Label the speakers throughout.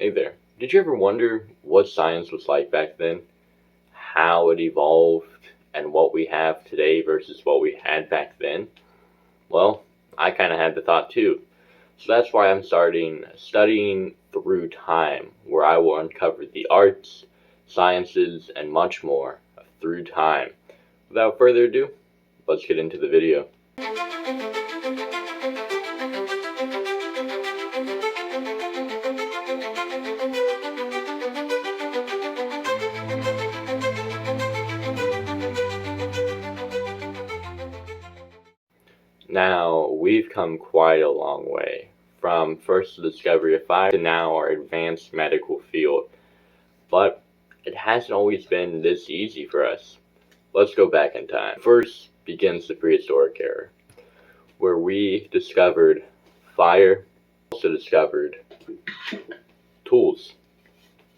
Speaker 1: Hey there. Did you ever wonder what science was like back then? How it evolved and what we have today versus what we had back then? Well, I kind of had the thought too. So that's why I'm starting studying through time, where I will uncover the arts, sciences, and much more through time. Without further ado, let's get into the video. Now, we've come quite a long way, from first the discovery of fire to now our advanced medical field. But it hasn't always been this easy for us. Let's go back in time. First begins the prehistoric era, where we discovered fire, also discovered tools.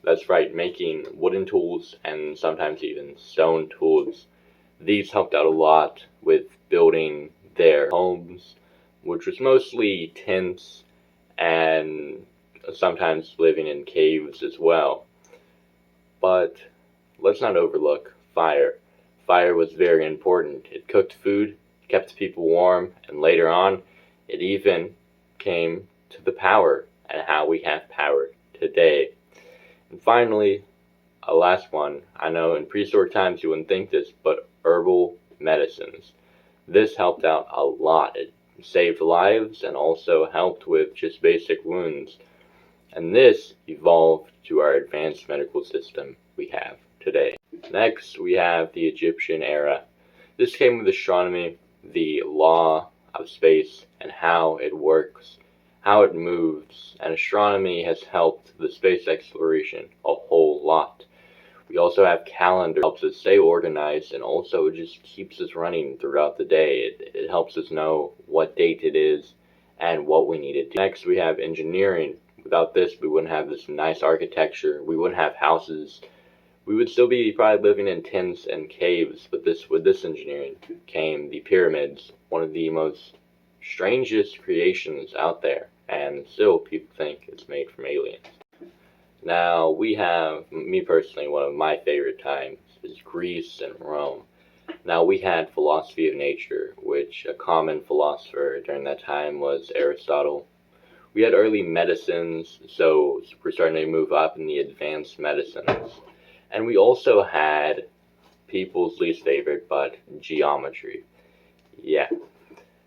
Speaker 1: That's right, making wooden tools and sometimes even stone tools. These helped out a lot with building their homes, which was mostly tents and sometimes living in caves as well. But let's not overlook fire. Fire was very important. It cooked food, kept people warm, and later on, it even came to the power and how we have power today. And finally, a last one. I know in prehistoric times you wouldn't think this, but herbal medicines. This helped out a lot. It saved lives and also helped with just basic wounds. And this evolved to our advanced medical system we have today. Next, we have the Egyptian era. This came with astronomy, the law of space, and how it works, how it moves, and astronomy has helped the space exploration a whole lot. We also have calendar, helps us stay organized, and also it just keeps us running throughout the day. It helps us know what date it is and what we need to do. Next, we have engineering. Without this, we wouldn't have this nice architecture. We wouldn't have houses. We would still be probably living in tents and caves, but with this engineering came the pyramids, one of the most strangest creations out there, and still people think it's made from aliens. Now, we have, me personally, one of my favorite times is Greece and Rome. Now, we had philosophy of nature, which a common philosopher during that time was Aristotle. We had early medicines, so we're starting to move up in the advanced medicines. And we also had people's least favorite, but geometry. Yeah.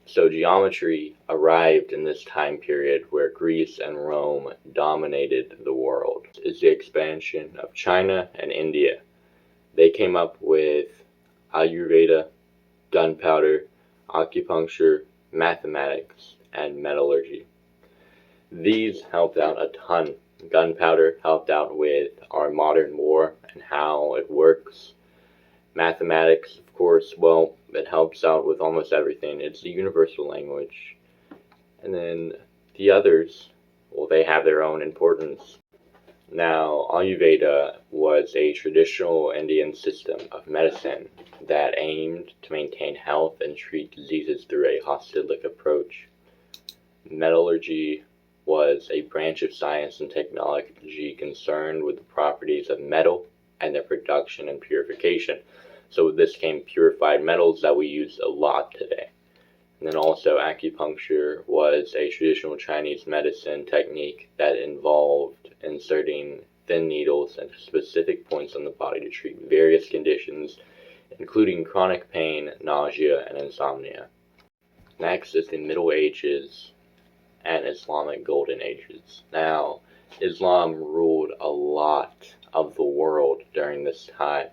Speaker 1: So geometry arrived in this time period where Greece and Rome dominated the world. It's the expansion of China and India. They came up with Ayurveda, gunpowder, acupuncture, mathematics, and metallurgy. These helped out a ton. Gunpowder helped out with our modern war and how it works. Mathematics, of course, well, it helps out with almost everything. It's the universal language. And then the others, well, they have their own importance. Now, Ayurveda was a traditional Indian system of medicine that aimed to maintain health and treat diseases through a holistic approach. Metallurgy was a branch of science and technology concerned with the properties of metal and their production and purification. So with this came purified metals that we use a lot today. And then also acupuncture was a traditional Chinese medicine technique that involved inserting thin needles into specific points on the body to treat various conditions, including chronic pain, nausea, and insomnia. Next is the Middle Ages and Islamic Golden Ages. Now, Islam ruled a lot of the world during this time,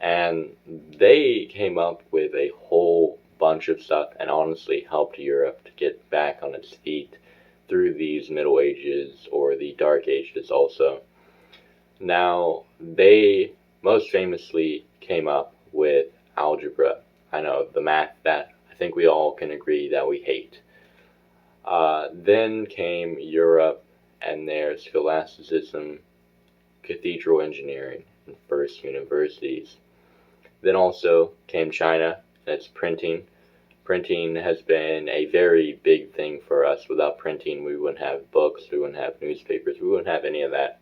Speaker 1: and they came up with a whole bunch of stuff and honestly helped Europe to get back on its feet through these Middle Ages or the Dark Ages also. Now, they most famously came up with algebra. I know, the math that I think we all can agree that we hate. Then came Europe and their scholasticism, cathedral engineering, and first universities. Then also came China and its printing, Printing has been a very big thing for us. Without printing, we wouldn't have books, we wouldn't have newspapers, we wouldn't have any of that.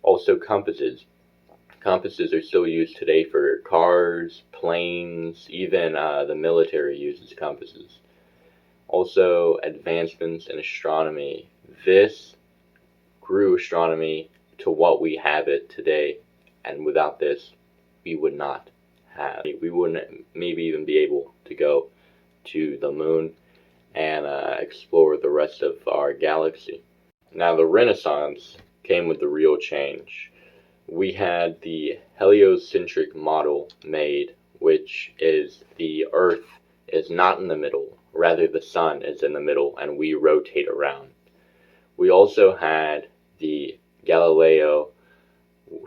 Speaker 1: Also, compasses. Compasses are still used today for cars, planes, even the military uses compasses. Also, advancements in astronomy. This grew astronomy to what we have it today, and without this, we would not have. We wouldn't maybe even be able to go to the moon and explore the rest of our galaxy. Now, the Renaissance came with the real change. We had the heliocentric model made, which is the Earth is not in the middle, rather the sun is in the middle and we rotate around. We also had the Galileo,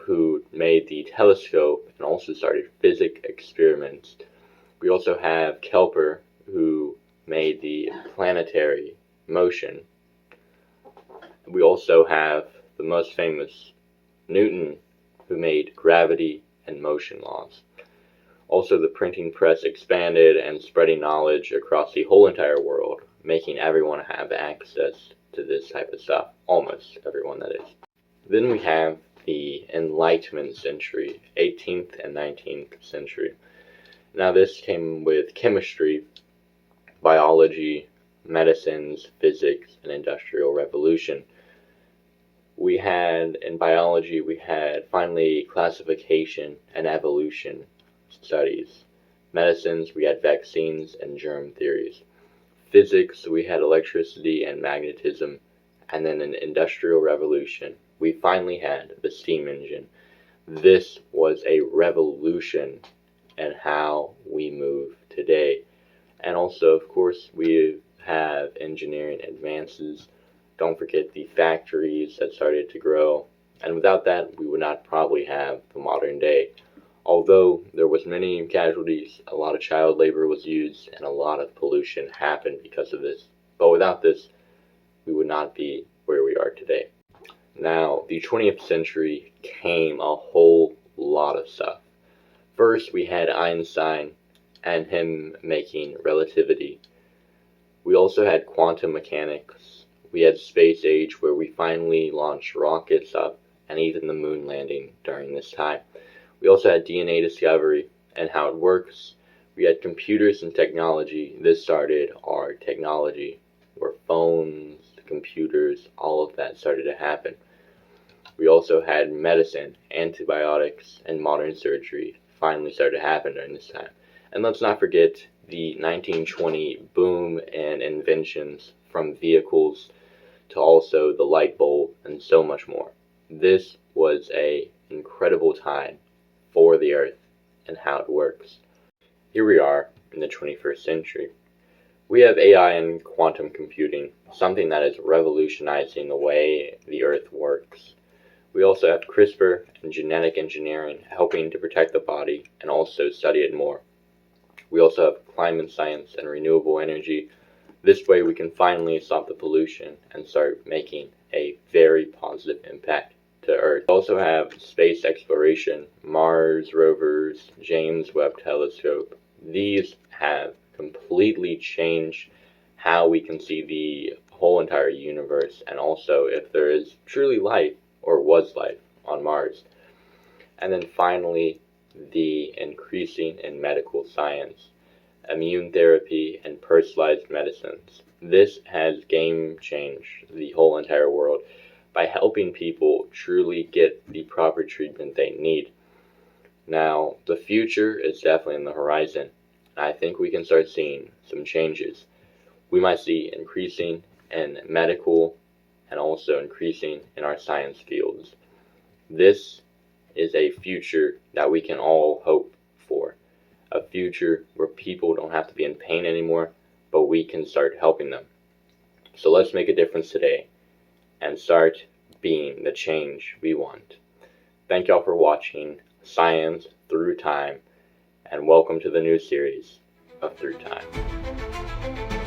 Speaker 1: who made the telescope and also started physics experiments. We also have Kepler, who made the planetary motion. We also have the most famous Newton, who made gravity and motion laws. Also, the printing press expanded and spreading knowledge across the whole entire world, making everyone have access to this type of stuff. Almost everyone, that is. Then we have the Enlightenment century, 18th and 19th century. Now, this came with chemistry, biology, medicines, physics, and industrial revolution. We had, in biology, we had finally classification and evolution studies. Medicines, we had vaccines and germ theories. Physics, we had electricity and magnetism. And then in industrial revolution, we finally had the steam engine. This was a revolution in how we move today. And also, of course, we have engineering advances. Don't forget the factories that started to grow. And without that, we would not probably have the modern day. Although there was many casualties, a lot of child labor was used, and a lot of pollution happened because of this. But without this, we would not be where we are today. Now, the 20th century came a whole lot of stuff. First, we had Einstein and him making relativity. We also had quantum mechanics. We had space age, where we finally launched rockets up, and even the moon landing during this time. We also had DNA discovery and how it works. We had computers and technology. This started our technology, where phones, computers, all of that started to happen. We also had medicine, antibiotics, and modern surgery finally started to happen during this time. And let's not forget the 1920 boom in inventions, from vehicles to also the light bulb and so much more. This was an incredible time for the Earth and how it works. Here we are in the 21st century. We have AI and quantum computing, something that is revolutionizing the way the Earth works. We also have CRISPR and genetic engineering, helping to protect the body and also study it more. We also have climate science and renewable energy. This way we can finally stop the pollution and start making a very positive impact to Earth. We also have space exploration, Mars rovers, James Webb Telescope. These have completely changed how we can see the whole entire universe, and also if there is truly life or was life on Mars. And then finally, the increasing in medical science, immune therapy, and personalized medicines. This has game changed the whole entire world by helping people truly get the proper treatment they need. Now, the future is definitely on the horizon. I think we can start seeing some changes. We might see increasing in medical and also increasing in our science fields. This is a future that we can all hope for. A future where people don't have to be in pain anymore, but we can start helping them. So let's make a difference today and start being the change we want. Thank y'all for watching Science Through Time, and welcome to the new series of Through Time.